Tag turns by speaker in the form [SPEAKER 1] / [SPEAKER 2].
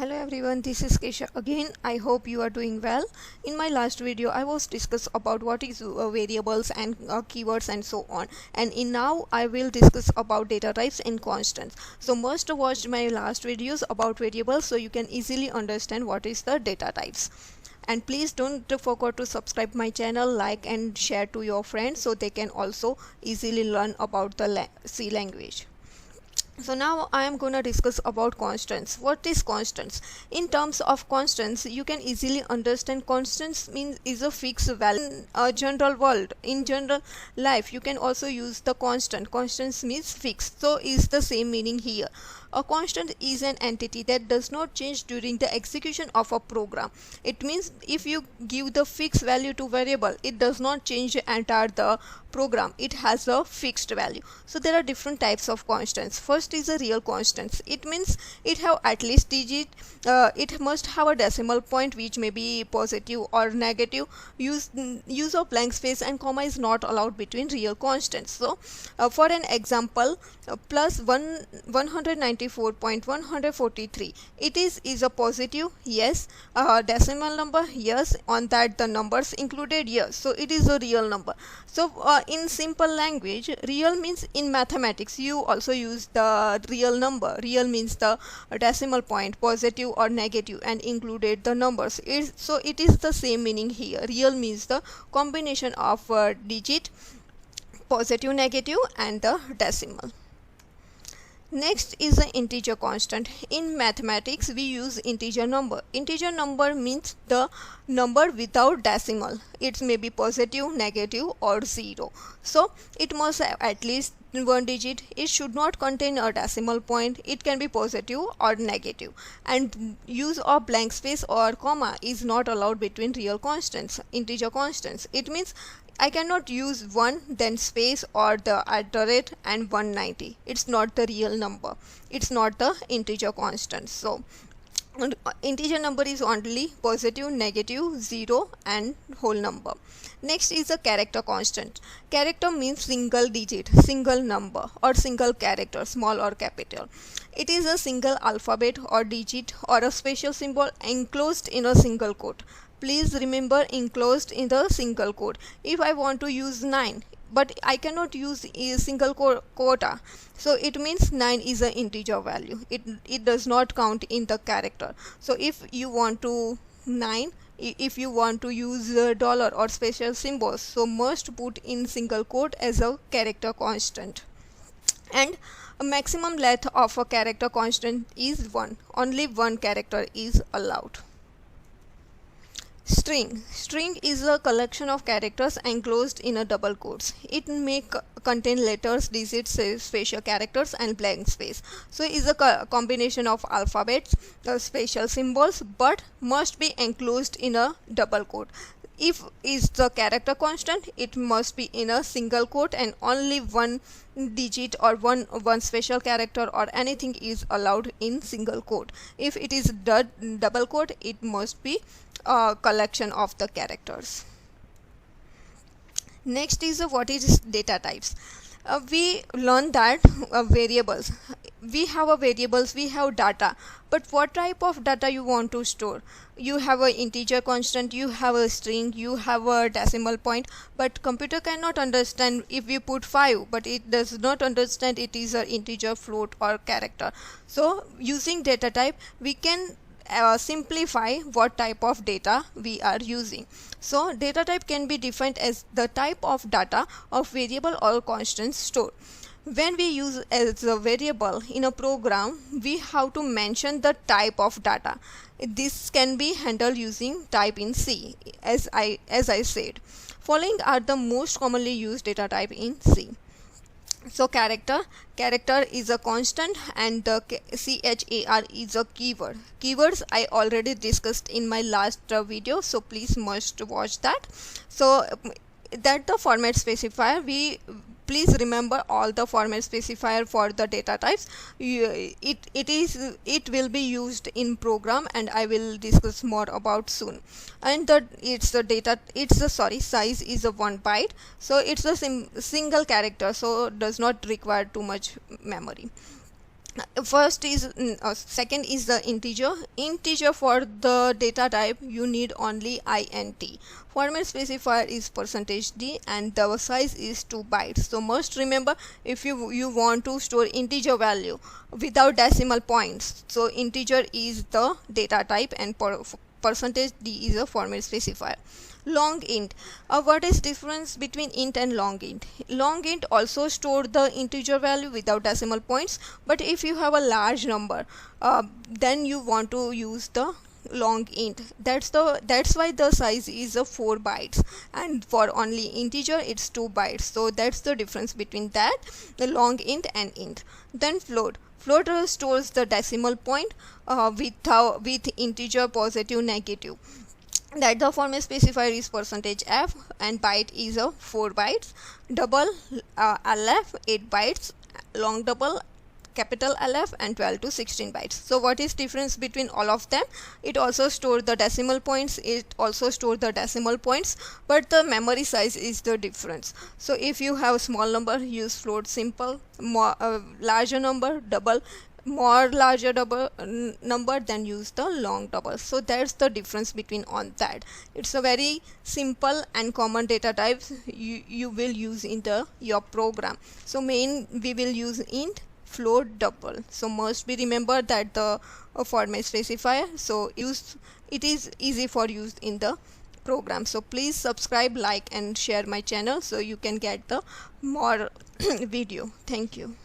[SPEAKER 1] Hello everyone, this is Kesha again. I hope you are doing well. In my last video, I was discuss about what is variables and keywords and so on. And in now, I will discuss about data types and constants. So must watch my last videos about variables so you can easily understand what is the data types. And please don't forget to subscribe my channel, like and share to your friends so they can also easily learn about the C language. So now I am going to discuss about constants. What is constants? In terms of constants, you can easily understand constants means is a fixed value. In a general world, in general life, you can also use the constant. Constants means fixed. So is the same meaning here. A constant is an entity that does not change during the execution of a program. It means if you give the fixed value to variable, it does not change the entire the program. It has a fixed value. So there are different types of constants. First is a real constants. It means it have at least digit. It must have a decimal point which may be positive or negative. Use of blank space and comma is not allowed between real constants. So for an example, plus 194.143, it is a positive, yes. Decimal number, yes. On that the numbers included, yes. So it is a real number. So in simple language, real means in mathematics you also use the real number. Real means the decimal point, positive or negative, and included the numbers. So it is the same meaning here. Real means the combination of digit, positive, negative, and the decimal. Next is the integer constant. In mathematics we use integer number. Integer number means the number without decimal. It may be positive, negative, or 0. So it must have at least one digit. It should not contain a decimal point. It can be positive or negative. And use of blank space or comma is not allowed between real constants, integer constants. It means I cannot use 1 then space or the @ and 190. It's not the real number. It's not the integer constant. So integer number is only positive, negative, 0, and whole number. Next is a character constant. Character means single digit, single number, or single character, small or capital. It is a single alphabet or digit or a special symbol enclosed in a single quote. Please remember enclosed in the single quote. If I want to use 9, but I cannot use a single quota, so it means 9 is an integer value. It does not count in the character. So if you want to 9, if you want to use dollar or special symbols, so must put in single quote as a character constant. And a maximum length of a character constant is 1. Only one character is allowed. String is a collection of characters enclosed in a double quotes. It may contain letters, digits, special characters, and blank space. So it is a combination of alphabets, special symbols, but must be enclosed in a double quote. If is the character constant, it must be in a single quote and only one digit or one special character or anything is allowed in single quote. If it is double quote, it must be a collection of the characters. Next is what is data types. We learned that variables. We have a variables, we have data, but what type of data you want to store? You have a integer constant, you have a string, you have a decimal point, but computer cannot understand if we put 5, but it does not understand it is an integer, float, or character. So using data type we can simplify what type of data we are using. So data type can be defined as the type of data of variable or constant stored. When we use as a variable in a program, we have to mention the type of data. This can be handled using type in C, as I said. Following are the most commonly used data type in C. So character is a constant and the char is a keyword. Keywords I already discussed in my last video, so please must watch that. So that the format specifier, please remember all the format specifier for the data types. It will be used in program and I will discuss more about soon. And size is a 1 byte, so it's a single character, so does not require too much memory. First is second is the integer. For the data type you need only int. Format specifier is %d and the size is 2 bytes. So must remember, if you want to store integer value without decimal points, so integer is the data type and %d is a format specifier. Long int. What is difference between int and long int? Long int also store the integer value without decimal points, but if you have a large number, then you want to use the long int. That's why the size is a 4 bytes, and for only integer it's 2 bytes. So that's the difference between that, the long int and int. Then float. Float stores the decimal point with integer positive negative. That the format specifier is %f and byte is a 4 bytes. Double lf 8 bytes, long double capital LF and 12 to 16 bytes. So what is difference between all of them? It also store the decimal points, but the memory size is the difference. So if you have small number, use float simple. More larger number, double. More larger number, then use the long double. So that's the difference between on that. It's a very simple and common data types you will use in your program. So main we will use int, float, double. So must be remember that the format specifier, so it is easy for use in the program. So please subscribe, like and share my channel so you can get the more video. Thank you.